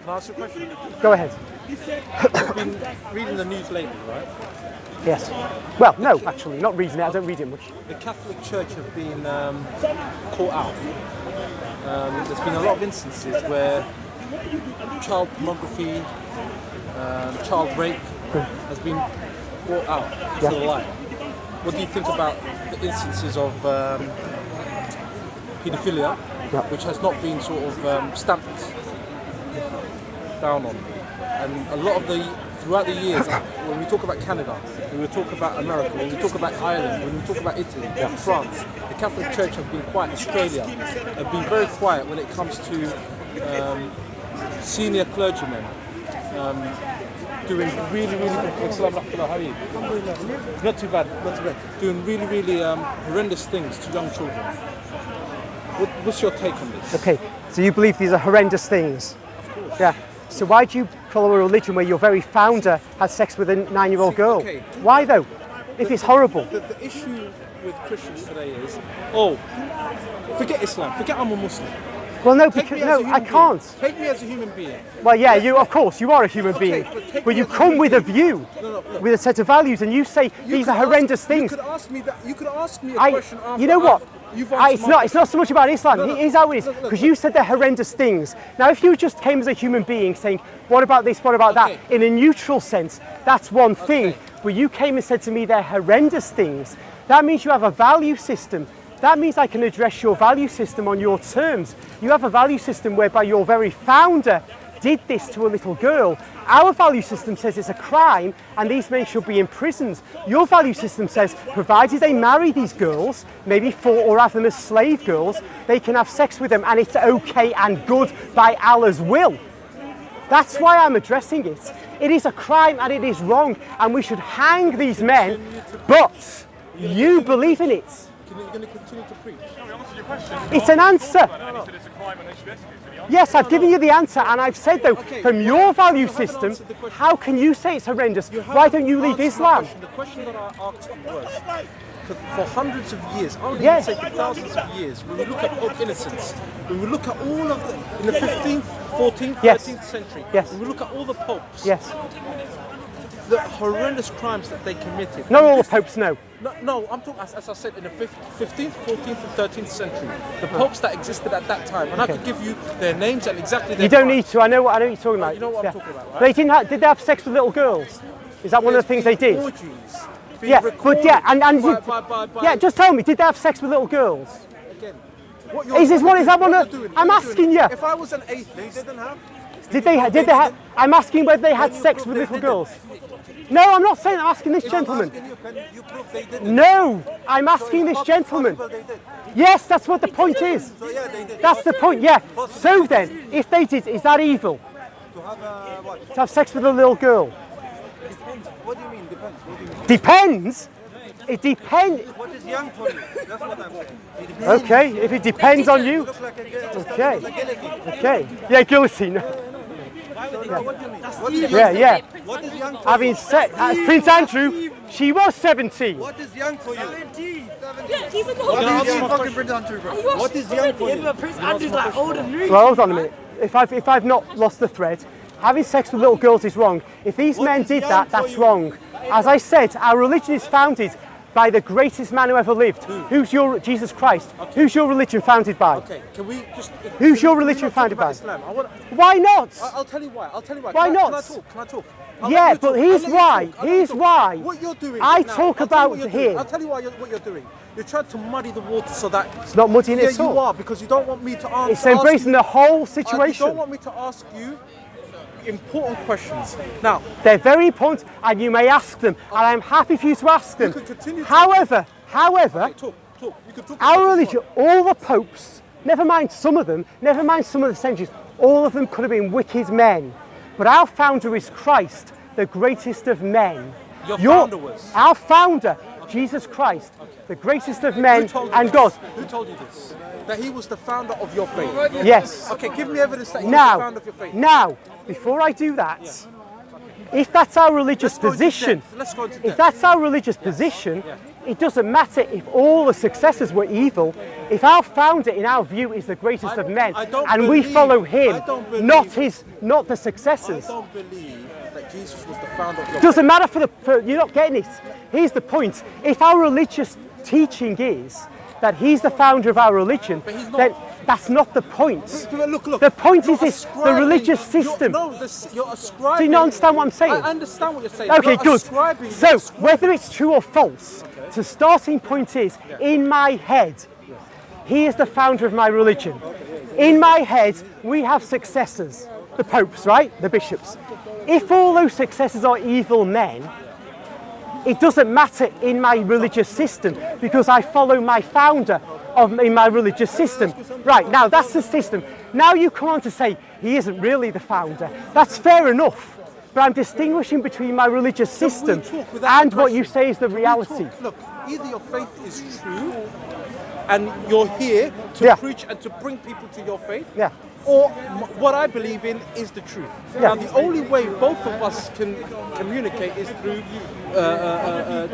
Can I ask you a question? Go ahead. You've been reading the news lately, right? Yes. Well, no, actually, not reading it. I don't read it much. The Catholic Church have been caught out. There's been a lot of instances where child pornography, child rape has been brought out to the light. What do you think about the instances of paedophilia, which has not been sort of stamped down on? And a lot of throughout the years, when we talk about Canada, when we talk about America, when we talk about Ireland, when we talk about Italy, France, the Catholic Church have been quiet. Australia have been very quiet when it comes to senior clergymen doing really, how are you? Not too bad. Doing really horrendous things to young children. What's your take on this? Okay, so you believe these are horrendous things? Of course. Yeah. So why do you follow a religion where your very founder had sex with a 9-year-old girl? Okay. Why though? If it's horrible. The issue with Christians today is, forget Islam, forget I'm a Muslim. Well, no, because I can't. Take me as a human being. Well, yeah, of course, you are a human being, but you come with a view, with a set of values, and you say these are horrendous things. You could ask me that. You could ask me a question after. You know what? It's not so much about Islam. Here's how it is, because you said they're horrendous things. Now, if you just came as a human being saying, what about this, what about that, in a neutral sense, that's one thing. But you came and said to me they're horrendous things. That means you have a value system. That means I can address your value system on your terms. You have a value system whereby your very founder did this to a little girl. Our value system says it's a crime and these men should be imprisoned. Your value system says, provided they marry these girls, maybe 4 or have them as slave girls, they can have sex with them and it's okay and good by Allah's will. That's why I'm addressing it. It is a crime and it is wrong and we should hang these men, but you believe in it. You're going to continue to preach? It's an answer. Yes, I've given you the answer, and I've said though, from your value system, how can you say it's horrendous? Why don't you leave Islam? The question that I asked you was, for hundreds of years, I would even say for thousands of years, when we look at Pope Innocence, when we look at all of them in the 15th, 14th, 13th century, when we look at all the popes, the horrendous crimes that they committed. Not all the popes, no. No, I'm talking, as I said, in the 15th, 14th and 13th century. The popes that existed at that time. And I could give you their names and exactly their You don't crimes. need to, I know what you're talking about. You know what I'm talking about, right? They didn't did they have sex with little girls? Is that one of the things they did? Orgies. Just tell me, did they have sex with little girls? Again, I'm asking you. If I was an atheist, they didn't have? Did they have, I'm asking whether they had sex with little girls. No, I'm not saying, I'm asking this gentleman. No, I'm asking this gentleman. Yes, that's what the point is. That's the point, yeah. So then, if they did, is that evil? To have sex with a little girl? What do you mean, depends? Depends? It depends. What is young for you? That's what I'm saying. Okay, if it depends on you. Okay. Okay. Yeah, guillotine. Yeah. What is young for Having sex, as Prince Andrew, she was 17. What is young for you? 17. Yeah, he's in the Prince Andrew, bro. What is young for you? Prince Andrew's like older than me. Well, hold on a minute. If I've not lost the thread, having sex with little girls is wrong. If these men did that, that's wrong. As I said, our religion is founded by the greatest man who ever lived. Who's your Jesus Christ? Who's your religion founded by? Okay, can we just... Who's your religion founded by? Islam? Why not? I'll tell you why. Why not? Can I talk? Yeah, but here's why. Here's why. What you're doing. I talk about here. I'll tell you what you're doing. You're trying to muddy the water so that... It's not muddying it at all. Yeah, you are, because you don't want me to answer... It's embracing the whole situation. You don't want me to ask you important questions. Now, they're very important, and you may ask them, and I'm happy for you to ask them. However, talk. You can talk our religion, all the popes, never mind some of them, never mind some of the centuries, all of them could have been wicked men. But our founder is Christ, the greatest of men. Your founder was? Our founder, Jesus Christ, the greatest of men and God. Who told you this? That he was the founder of your faith? Yes. Okay, give me evidence that he was the founder of your faith. Now, before I do that, if that's our religious position, if that's our religious position, it doesn't matter if all the successors were evil. If our founder, in our view, is the greatest of men, and we follow him, not the successors. I don't believe that Jesus was the founder of your Doesn't matter you're not getting it. Here's the point. If our religious teaching is that he's the founder of our religion, then that's not the point. Look. The point is this: the religious system. You're ascribing. Do you not understand what I'm saying? I understand what you're saying. Okay, good. Ascribing So, whether it's true or false, the starting point is, in my head, he is the founder of my religion. In my head, we have successors, the popes, right? The bishops. If all those successors are evil men, it doesn't matter in my religious system because I follow my founder in my religious system. Right, now that's the system. Now you come on to say he isn't really the founder. That's fair enough. But I'm distinguishing between my religious system and what you say is the reality. Look, either your faith is true and you're here to preach and to bring people to your faith, or what I believe in is the truth. Now, the only way both of us can communicate is through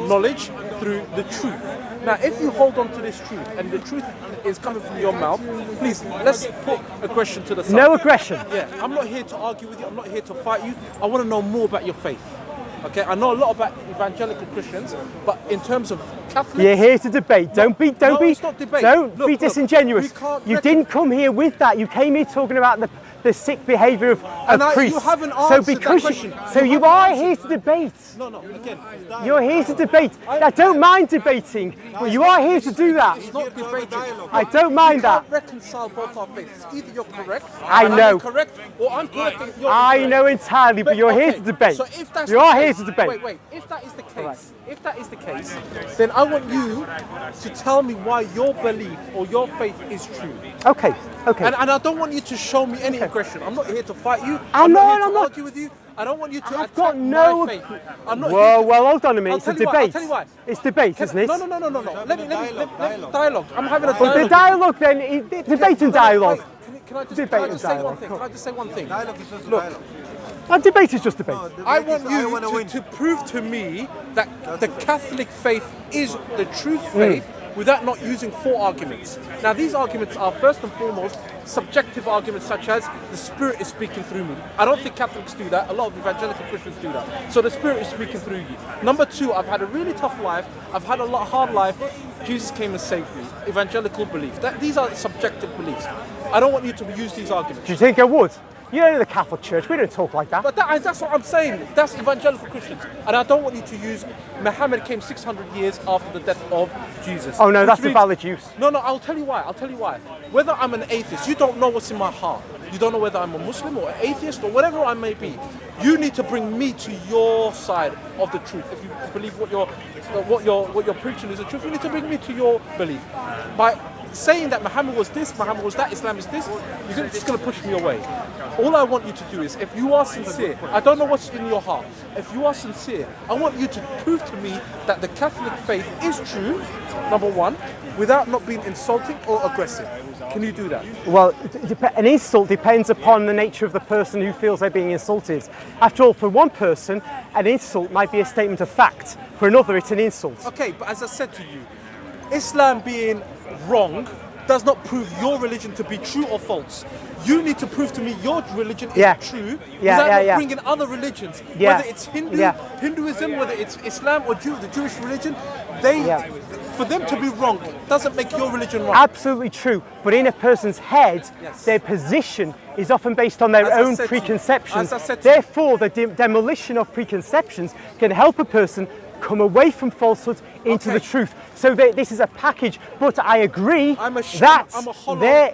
knowledge, through the truth. Now, if you hold on to this truth and the truth is coming from your mouth, please, let's put aggression to the side. No aggression. Yeah, I'm not here to argue with you. I'm not here to fight you. I want to know more about your faith. Okay, I know a lot about evangelical Christians, but in terms of Catholics, you're here to debate. Don't be it's not debate. Be disingenuous. You didn't come here with that. You came here talking about the sick behaviour of priests. You haven't answered that question. You are here to debate. No, again. You're here to debate. I don't mind debating, but you are here to do that. It's not debating. I don't mind that. You can't reconcile both our faiths. Either you're correct, I know. I'm correct, or I'm correct. I know entirely, but you're here to debate. So if that's you are here to debate. Wait. If that is the case, then I want you to tell me why your belief or your faith is true. Okay. And I don't want you to show me any aggression. I'm not here to fight you. I'm not here to not argue with you. I don't want you to I've got attack no. my faith. I'm not Well, hold on a minute. It's a I'll tell debate. you why. It's debate, isn't it? No. Let me dialogue. I'm having a dialogue. But the dialogue then, debate and dialogue. Can I just say one thing? Can I just say one thing? Dialogue is just Look, dialogue. Debate is just debate. I want you to prove to me that the Catholic faith is the truth faith without not using 4 arguments. Now, these arguments are first and foremost subjective arguments such as the Spirit is speaking through me. I don't think Catholics do that. A lot of evangelical Christians do that. So the Spirit is speaking through you. Number 2, I've had a really tough life. I've had a hard life. Jesus came and saved me. Evangelical belief. These are subjective beliefs. I don't want you to use these arguments. Do you think I would? You're in the Catholic Church. We don't talk like that. But that's what I'm saying. That's evangelical Christians. And I don't want you to use Muhammad came 600 years after the death of Jesus. Oh no, that's a valid use. No, I'll tell you why. Whether I'm an atheist, you don't know what's in my heart. You don't know whether I'm a Muslim or an atheist or whatever I may be. You need to bring me to your side of the truth. If you believe what you're preaching is the truth, you need to bring me to your belief. By saying that Muhammad was this, Muhammad was that, Islam is this, you're just going to push me away. All I want you to do is, if you are sincere, I don't know what's in your heart, if you are sincere, I want you to prove to me that the Catholic faith is true, number 1, without not being insulting or aggressive. Can you do that? Well, an insult depends upon the nature of the person who feels they're being insulted. After all, for one person, an insult might be a statement of fact. For another, it's an insult. Okay, but as I said to you, Islam being wrong does not prove your religion to be true or false. You need to prove to me your religion is true without not bringing other religions. Whether it's Hinduism, whether it's Islam or the Jewish religion, for them to be wrong doesn't make your religion wrong. Absolutely true. But in a person's head, their position is often based on their own preconceptions. Therefore, the demolition of preconceptions can help a person come away from falsehood into the truth. So this is a package, but I agree there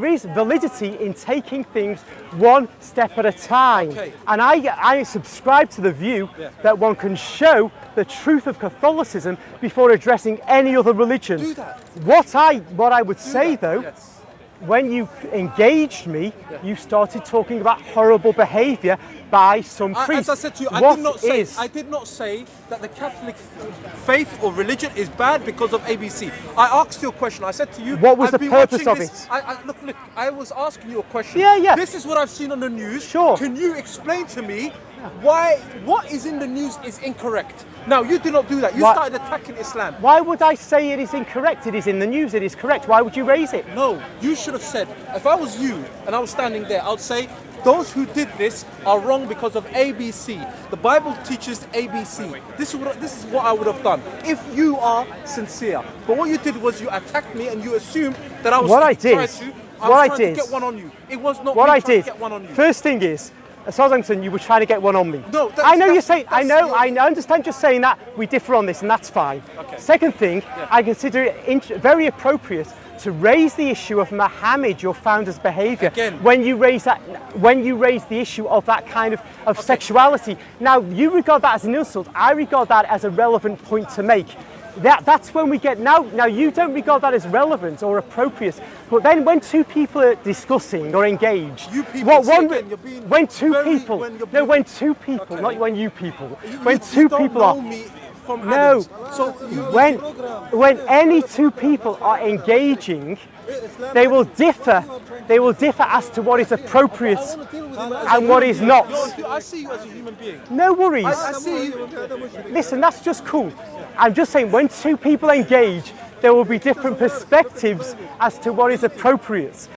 is validity in taking things one step at a time. And I subscribe to the view that one can show the truth of Catholicism before addressing any other religion. Do that. What I would say though, when you engaged me, you started talking about horrible behaviour by some priests. As I said to you, I did not say that the Catholic faith or religion is bad because of ABC. I asked you a question. I said to you, what was the purpose of it? Look, I was asking you a question. Yeah. This is what I've seen on the news. Sure. Can you explain to me what is in the news is incorrect. Now, you do not do that. You Why- started attacking Islam. Why would I say it is incorrect? It is in the news, it is correct. Why would you raise it? No, you should have said, if I was you and I was standing there, I would say, those who did this are wrong because of ABC. The Bible teaches ABC. This is what I would have done if you are sincere. But what you did was you attacked me and you assumed that I was What I trying did- to, what I trying did- to get one on you. It was not What me I trying did, to get one on you. first thing is, as far as I'm concerned, you were trying to get one on me. No, I know you're that's- saying, I that's know, your- I understand you're saying that, we differ on this and that's fine. Okay. Second thing, I consider it very appropriate to raise the issue of Muhammad, your founder's behaviour, Again. when you raise the issue of that kind of sexuality. Now, you regard that as an insult, I regard that as a relevant point to make. That's when we get, now you don't regard that as relevant or appropriate, but then when two people are discussing or engaged, You people, see again, you're being when two very- people, when you're no, being- when two people, Okay. not when you people, You- when you two don't people know are, me from no, Adams. So you, when any two people are engaging, they will differ as to what is appropriate and what is not. I see you as a human being. No worries. I see you. Listen, that's just cool. I'm just saying, when two people engage, there will be different perspectives as to what is appropriate.